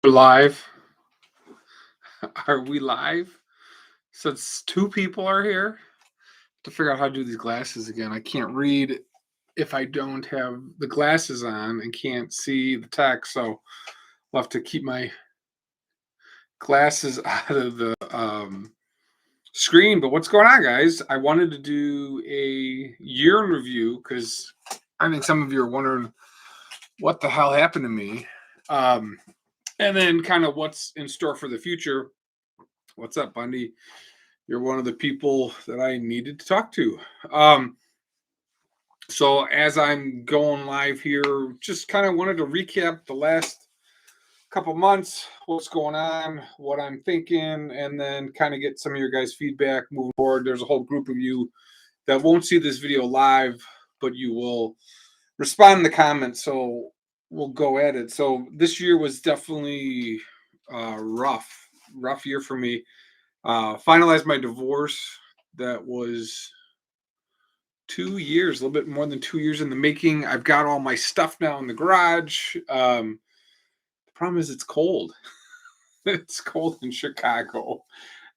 We're live. Are we live? Since two people are here to figure out how to do these glasses again. I can't read if I don't have the glasses on and can't see the text. So I'll have to keep my glasses out of the screen. But what's going on, guys? I wanted to do a year in review because I think some of you are wondering what the hell happened to me. And then kind of what's in store for the future. What's up, Bundy? You're one of the people that I needed to talk to. So as I'm going live here, just kind of wanted to recap the last couple months, what's going on, what I'm thinking, and then kind of get some of your guys' feedback moving forward. There's a whole group of you that won't see this video live, but you will respond in the comments. So we'll go at it. So this year was definitely rough year for me. Finalized my divorce. That was 2 years, a little bit more than 2 years in the making. I've got all my stuff now in the garage. The problem is it's cold. It's cold in Chicago.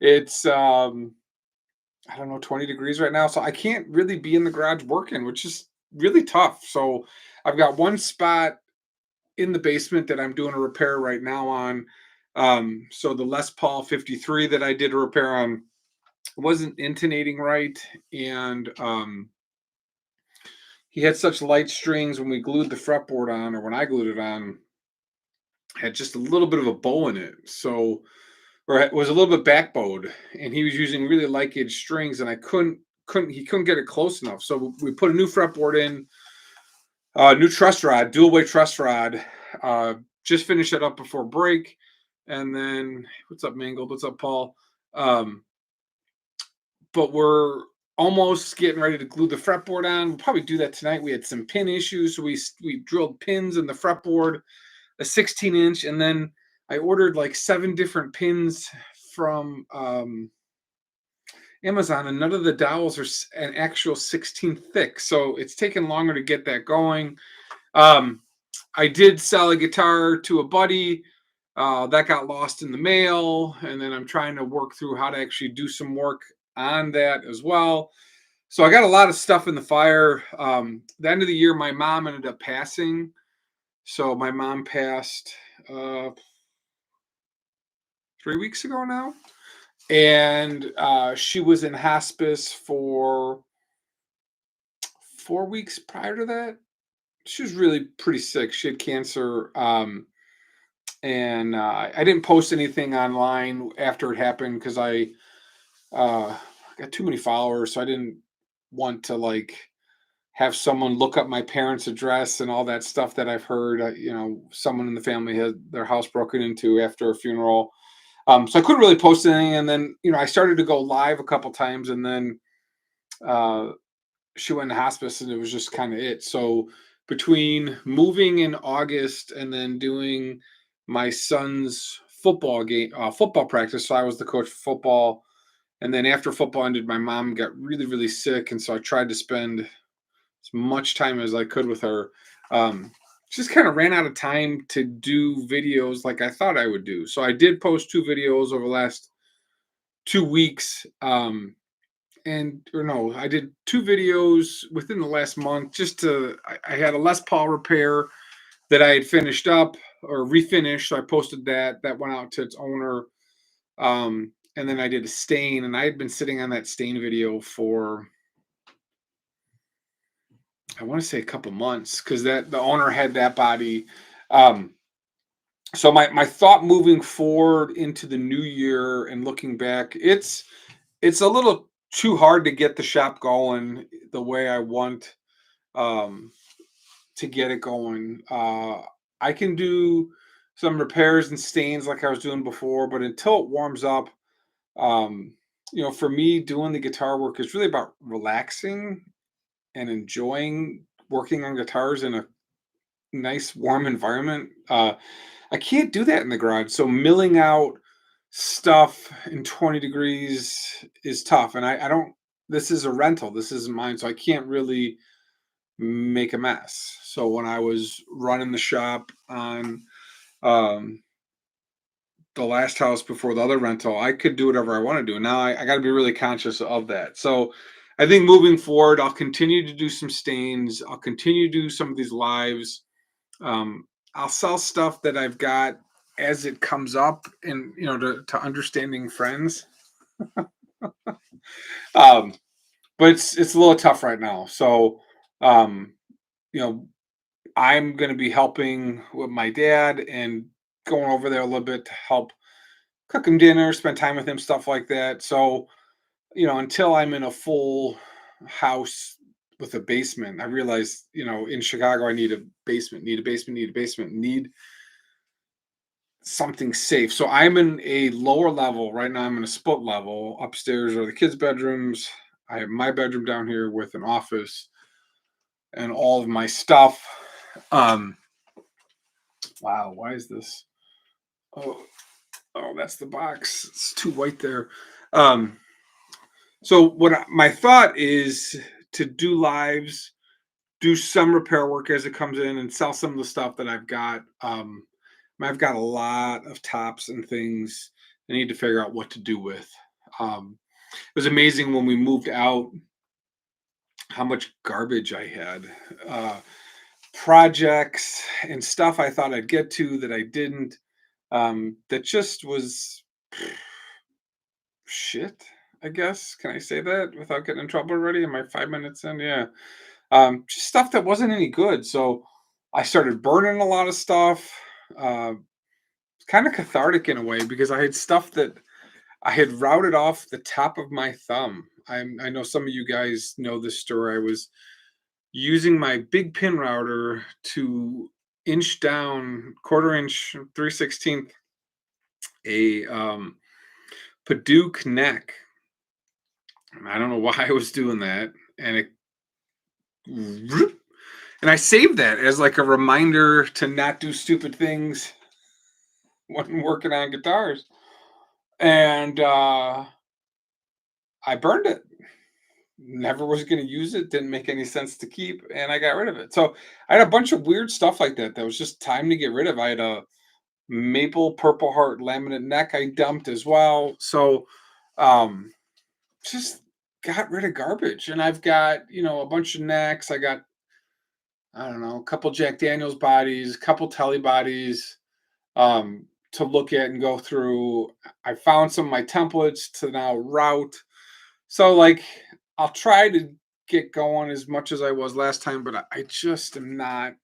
It's I don't know, 20 degrees right now. So I can't really be in the garage working, which is really tough. So I've got one spot in the basement that I'm doing a repair right now on. So the Les Paul 53 that I did a repair on wasn't intonating right, and he had such light strings when we glued the fretboard on, or when I glued it on, had just a little bit of a bow in it. So, or it was a little bit backbowed, and he was using really light gauge strings, and he couldn't get it close enough. So we put a new fretboard in, new truss rod, dual way truss rod. Just finished that up before break, and then what's up, Mangled? What's up, Paul? But we're almost getting ready to glue the fretboard on. We'll probably do that tonight. We had some pin issues, so we drilled pins in the fretboard, a 16-inch, and then I ordered like 7 different pins from Amazon, and none of the dowels are an actual 16 thick, so it's taken longer to get that going. I did sell a guitar to a buddy. That got lost in the mail, and then I'm trying to work through how to actually do some work on that as well. So I got a lot of stuff in the fire. The end of the year, my mom ended up passing. So my mom passed 3 weeks ago now. And she was in hospice for 4 weeks prior to that. She was really pretty sick. She had cancer. And I didn't post anything online after it happened because I got too many followers, so I didn't want to like have someone look up my parents' address and all that stuff that I've heard. Someone in the family had their house broken into after a funeral, so I couldn't really post anything. And then I started to go live a couple times, and then she went in hospice, and it was just kind of it. So between moving in August and then doing my son's football practice, so I was the coach for football. And then after football ended, my mom got really, really sick. And so I tried to spend as much time as I could with her. Just kind of ran out of time to do videos like I thought I would do. So I did post 2 videos over the last 2 weeks. I did 2 videos within the last month. I had a Les Paul repair that I had finished up or refinished. So I posted that. That went out to its owner. And then I did a stain, and I had been sitting on that stain video for, I want to say, a couple months, because the owner had that body. So my thought moving forward into the new year and looking back, it's a little too hard to get the shop going the way I want to get it going. I can do some repairs and stains like I was doing before, but until it warms up, for me, doing the guitar work is really about relaxing and enjoying working on guitars in a nice, warm environment. I can't do that in the garage. So milling out stuff in 20 degrees is tough. And I don't, this is a rental. This isn't mine. So I can't really make a mess. So when I was running the shop on the last house before the other rental, I could do whatever I want to do. Now I got to be really conscious of that. So I think moving forward, I'll continue to do some stains. I'll continue to do some of these lives. Um, I'll sell stuff that I've got as it comes up, and to understanding friends. Um, but it's a little tough right now. So um, you know, I'm going to be helping with my dad and going over there a little bit to help cook him dinner, spend time with him, stuff like that. So, until I'm in a full house with a basement, I realized, in Chicago, I need a basement, need a basement, need a basement, need something safe. So I'm in a lower level right now. I'm in a split level. Upstairs are the kids' bedrooms. I have my bedroom down here with an office and all of my stuff. Um, wow, why is this? Oh, oh, that's the box. It's too white there. Um, so my thought is to do lives, do some repair work as it comes in, and sell some of the stuff that I've got. I've got a lot of tops and things I need to figure out what to do with. It was amazing when we moved out how much garbage I had. Projects and stuff I thought I'd get to that I didn't. That just was shit, I guess. Can I say that without getting in trouble already? Am I 5 minutes in? Yeah. Just stuff that wasn't any good. So I started burning a lot of stuff. Uh, kind of cathartic in a way because I had stuff that I had routed off the top of my thumb. I know some of you guys know this story. I was using my big pin router to inch down quarter inch 3/16 a Paduke neck. I don't know why I was doing that, and I saved that as like a reminder to not do stupid things when working on guitars. And I burned it. Never was going to use it. Didn't make any sense to keep, and I got rid of it. So I had a bunch of weird stuff like that. That was just time to get rid of. I had a maple purple heart laminate neck I dumped as well. So um, just got rid of garbage. And I've got a bunch of necks. I got I don't know, a couple Jack Daniels bodies, a couple Telly bodies to look at and go through. I found some of my templates to now route. So like I'll try to get going as much as I was last time, but I just am not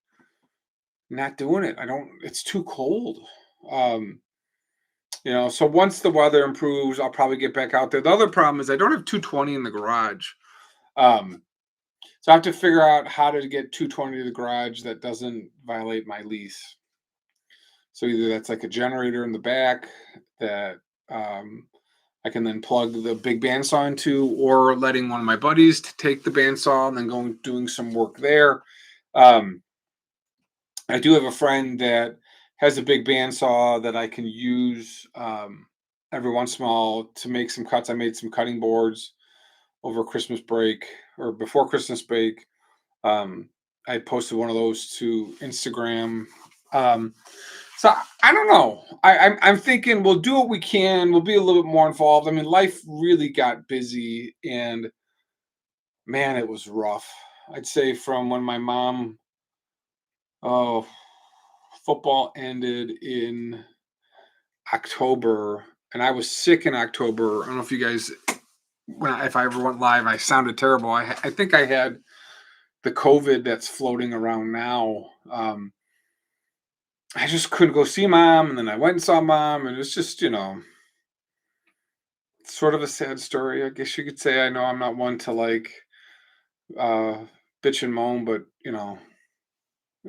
doing it. I don't it's too cold. Um, so once the weather improves, I'll probably get back out there. The other problem is I don't have 220 in the garage. Um, so I have to figure out how to get 220 to the garage that doesn't violate my lease. So either that's like a generator in the back that I can then plug the big bandsaw into, or letting one of my buddies to take the bandsaw and then going doing some work there. Um, I do have a friend that has a big bandsaw that I can use every once in a while to make some cuts. I made some cutting boards over Christmas break or before Christmas break. Um, I posted one of those to Instagram. Um, so I don't know. I'm thinking we'll do what we can. We'll be a little bit more involved. I mean, life really got busy, and man, it was rough. I'd say from when my mom, oh, football ended in October, and I was sick in October. I don't know if you guys, if I ever went live, I sounded terrible. I think I had the COVID that's floating around now. I just couldn't go see mom, and then I went and saw mom, and it's just sort of a sad story, I guess you could say. I know I'm not one to like uh bitch and moan, but it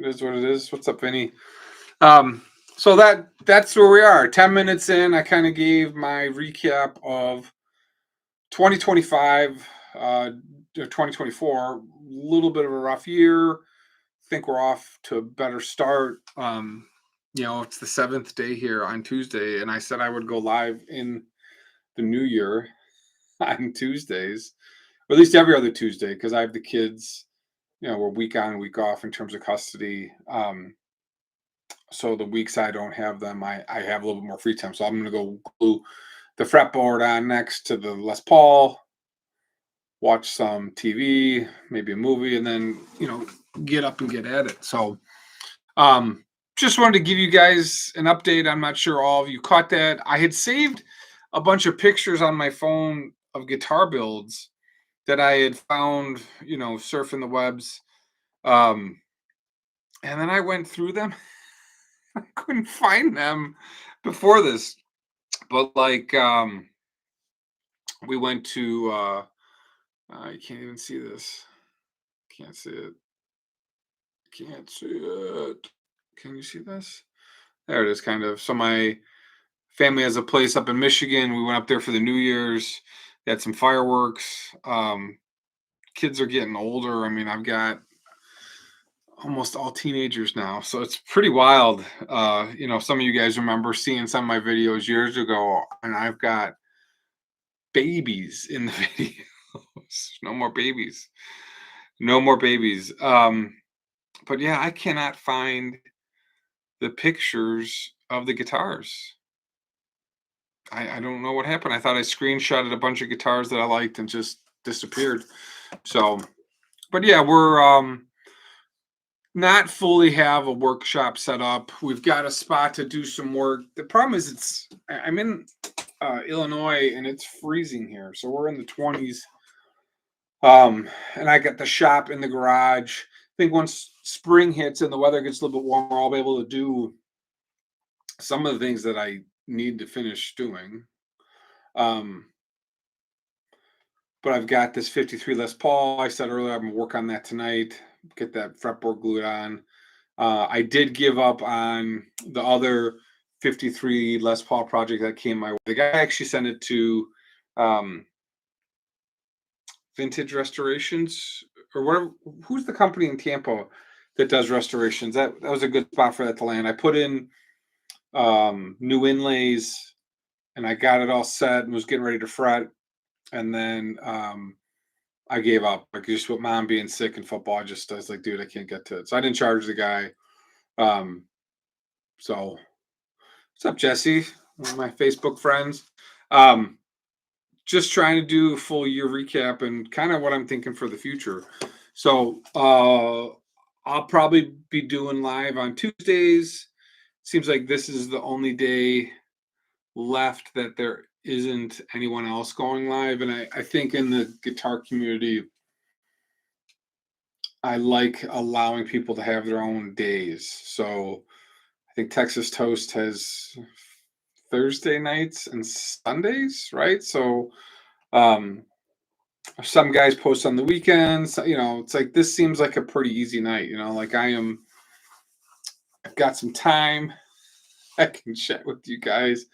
is what it is. What's up, Vinny? Um, so that's where we are. 10 minutes in, I kind of gave my recap of 2025, or 2024. A little bit of a rough year. Think we're off to a better start. It's the seventh day here on Tuesday, and I said I would go live in the new year on Tuesdays, or at least every other Tuesday, because I have the kids. We're week on, week off in terms of custody. So the weeks I don't have them, I have a little bit more free time. So I'm gonna go glue the fretboard on next to the Les Paul, watch some TV, maybe a movie, and then get up and get at it. So um just wanted to give you guys an update. I'm not sure all of you caught that. I had saved a bunch of pictures on my phone of guitar builds that I had found, surfing the webs. Um, and then I went through them. I couldn't find them before this. But like we went to you can't even see this. Can't see it. Can't see it. Can you see this? There it is, kind of. So my family has a place up in Michigan. We went up there for the New Year's. They had some fireworks. Kids are getting older. I mean, I've got almost all teenagers now, so it's pretty wild. Some of you guys remember seeing some of my videos years ago, and I've got babies in the videos. No more babies. No more babies. But yeah, I cannot find the pictures of the guitars. I don't know what happened. I thought I screenshotted a bunch of guitars that I liked and just disappeared. So, but yeah, we're not fully have a workshop set up. We've got a spot to do some work. The problem is I'm in Illinois and it's freezing here. So we're in the 20s. And I got the shop in the garage. I think once spring hits and the weather gets a little bit warmer, I'll be able to do some of the things that I need to finish doing. But I've got this 53 Les Paul. I said earlier, I'm gonna work on that tonight, get that fretboard glued on. I did give up on the other 53 Les Paul project that came my way. The guy actually sent it to Vintage Restorations or whatever. Who's the company in Tampa that does restorations? That was a good spot for that to land. I put in new inlays and I got it all set and was getting ready to fret. And then I gave up. Like just with mom being sick and football, I was like, dude, I can't get to it. So I didn't charge the guy. So what's up, Jesse? One of my Facebook friends. Just trying to do a full year recap and kind of what I'm thinking for the future. So I'll probably be doing live on Tuesdays. Seems like this is the only day left that there isn't anyone else going live. And I think in the guitar community, I like allowing people to have their own days. So I think Texas Toast has Thursday nights and Sundays, right? So some guys post on the weekends. It's like this seems like a pretty easy night. Like I've got some time. I can chat with you guys.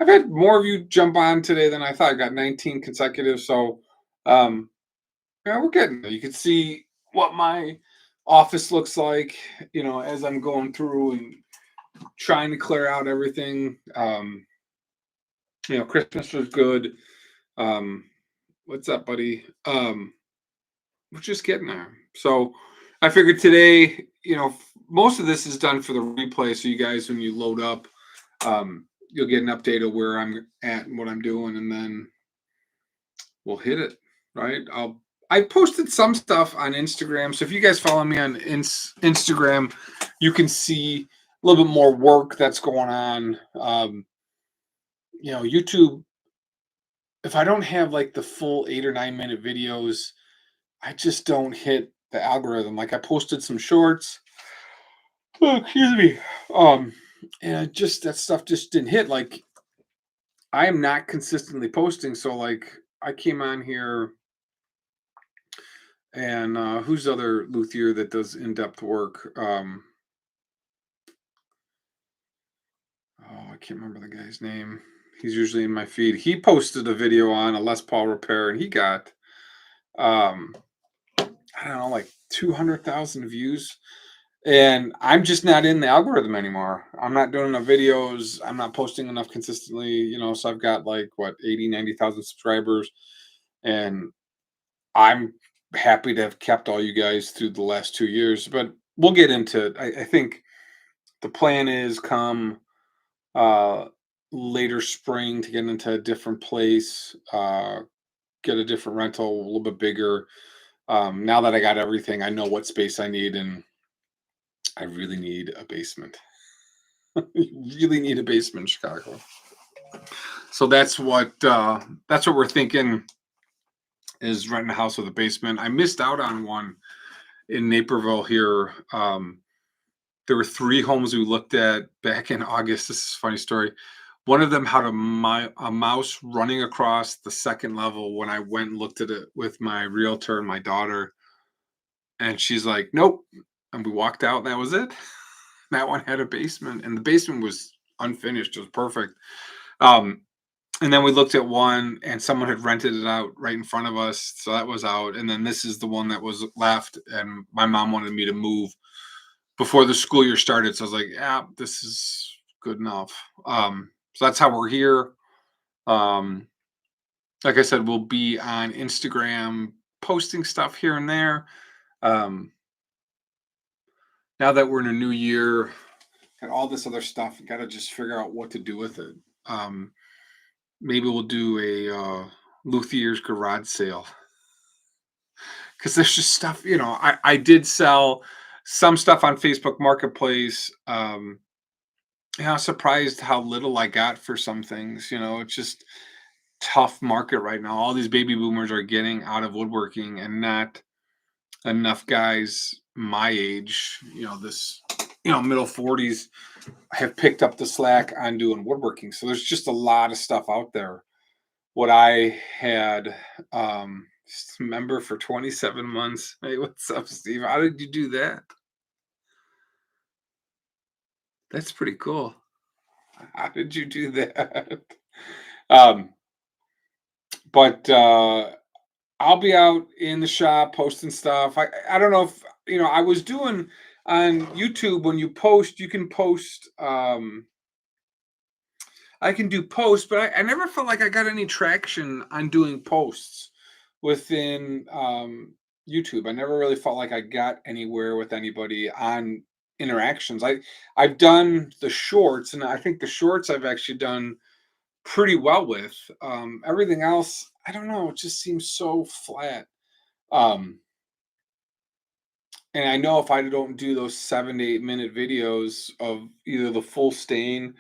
I've had more of you jump on today than I thought. I got 19 consecutive. So yeah, we're getting there. You can see what my office looks like, as I'm going through and trying to clear out everything. Christmas was good. What's up, buddy? We're just getting there. So I figured today, most of this is done for the replay. So you guys, when you load up, you'll get an update of where I'm at and what I'm doing, and then we'll hit it. Right. I posted some stuff on Instagram. So if you guys follow me on Instagram, you can see a little bit more work that's going on. YouTube, if I don't have like the full 8 or 9 minute videos, I just don't hit the algorithm. Like I posted some shorts. Oh, excuse me. And that stuff just didn't hit. Like I am not consistently posting. So like I came on here and who's the other luthier that does in-depth work? I can't remember the guy's name. He's usually in my feed. He posted a video on a Les Paul repair and he got I don't know, like 200,000 views. And I'm just not in the algorithm anymore. I'm not doing enough videos. I'm not posting enough consistently, so I've got like 80, 90,000 subscribers. And I'm happy to have kept all you guys through the last 2 years, but we'll get into it. I think the plan is come uh, later spring to get into a different place, get a different rental, a little bit bigger. Now that I got everything, I know what space I need, and I really need a basement. Really need a basement in Chicago. So that's what we're thinking, is renting a house with a basement. I missed out on one in Naperville here. There were three homes we looked at back in August. This is a funny story. One of them had a mouse running across the second level when I went and looked at it with my realtor and my daughter. And she's like, nope. And we walked out, and that was it. That one had a basement, and the basement was unfinished. It was perfect. Um, and then we looked at one, and someone had rented it out right in front of us. So that was out. And then this is the one that was left. And my mom wanted me to move before the school year started. So I was like, yeah, this is good enough. So that's how we're here. Um, like I said, we'll be on Instagram posting stuff here and there. Um, now that we're in a new year, got all this other stuff, got to just figure out what to do with it. Um, Maybe we'll do a Luthier's garage sale, because there's just stuff, I did sell some stuff on Facebook Marketplace. Yeah, I was surprised how little I got for some things. It's just tough market right now. All these baby boomers are getting out of woodworking, and not enough guys my age, this, middle 40s, have picked up the slack on doing woodworking. So there's just a lot of stuff out there. What I had, just a member for 27 months. Hey, what's up, Steve? How did you do that? That's pretty cool. How did you do that? um, but I'll be out in the shop posting stuff. I don't know if I was doing on YouTube, when you post, you can post. I can do posts, but I never felt like I got any traction on doing posts within YouTube. I never really felt like I got anywhere with anybody on interactions. I've done the shorts, and I think the shorts I've actually done pretty well with. Everything else, I don't know, it just seems so flat. Um, and I know if I don't do those 7 to 8 minute videos of either the full stain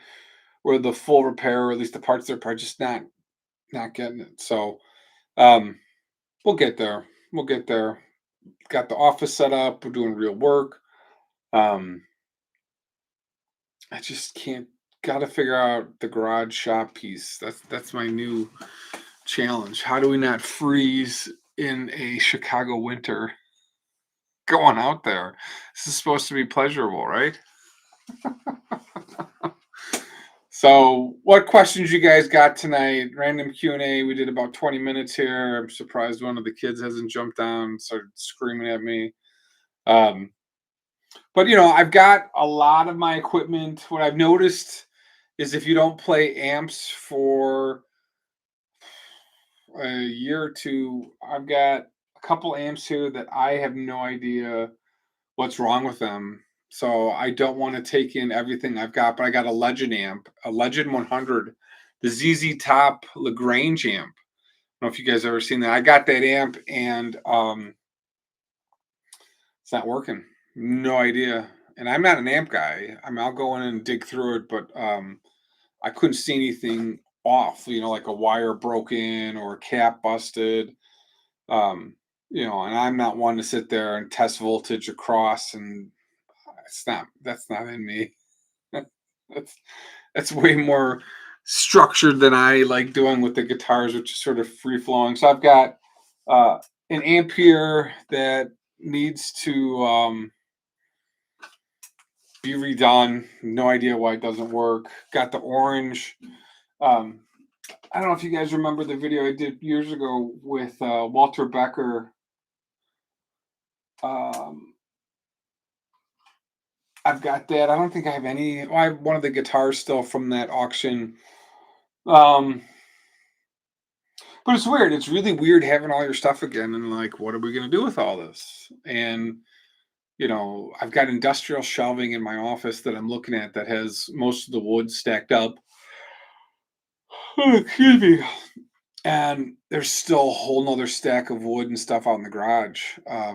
or the full repair, or at least the parts that are just not getting it. So we'll get there. We'll get there. Got the office set up. We're doing real work. Um, I just can't. Got to figure out the garage shop piece. That's my new challenge. How do we not freeze in a Chicago winter going out there? This is supposed to be pleasurable, right? So, what questions you guys got tonight? Random Q&A. We did about 20 minutes here. I'm surprised one of the kids hasn't jumped down and started screaming at me. But I've got a lot of my equipment. What I've noticed is, if you don't play amps for a year or two, I've got a couple amps here that I have no idea what's wrong with them. So I don't want to take in everything I've got, but I got a Legend amp, a Legend 100, the ZZ Top Lagrange amp. I don't know if you guys ever seen that. I got that amp, and it's not working. No idea. And I'm not an amp guy. I mean, I'll go in and dig through it, but I couldn't see anything off. Like a wire broken or a cap busted. And I'm not one to sit there and test voltage across, and that's not in me. that's that's way more structured than I like doing with the guitars, which is sort of free flowing. So I've got an amp here that needs to be redone. No idea why it doesn't work. Got the orange. I don't know if you guys remember the video I did years ago with Walter Becker. I've got that. I don't think I have any. Well, I have one of the guitars still from that auction. But it's weird. It's really weird having all your stuff again, and like, what are we going to do with all this? And I've got industrial shelving in my office that I'm looking at that has most of the wood stacked up. Oh, excuse me. And there's still a whole nother stack of wood and stuff out in the garage. A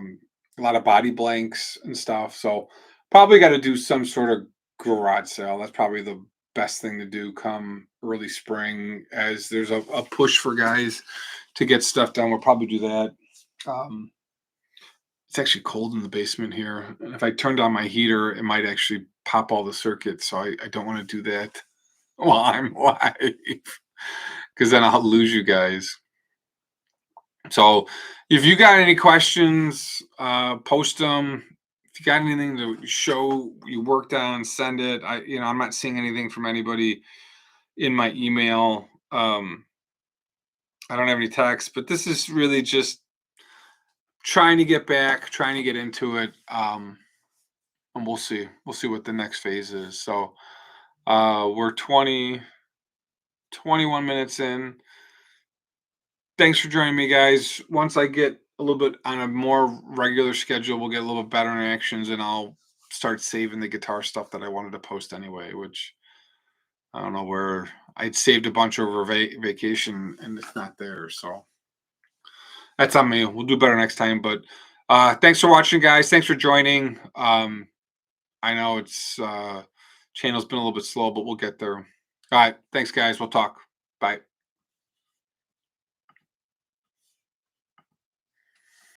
lot of body blanks and stuff. So probably got to do some sort of garage sale. That's probably the best thing to do come early spring, as there's a push for guys to get stuff done. We'll probably do that. Um, it's actually cold in the basement here. And if I turned on my heater, it might actually pop all the circuits. So I don't want to do that while I'm live, because then I'll lose you guys. So if you got any questions, post them. If you got anything to show you worked on, send it. I'm not seeing anything from anybody in my email. I don't have any texts, but this is really just trying to get back, trying to get into it. And we'll see. We'll see what the next phase is. So we're 21 minutes in. Thanks for joining me, guys. Once I get a little bit on a more regular schedule, we'll get a little bit better interactions, and I'll start saving the guitar stuff that I wanted to post anyway, which I don't know where I'd saved a bunch over vacation and it's not there. So that's on me. We'll do better next time. But thanks for watching, guys. Thanks for joining. I know it's channel's been a little bit slow, but we'll get there. All right. Thanks, guys. We'll talk. Bye.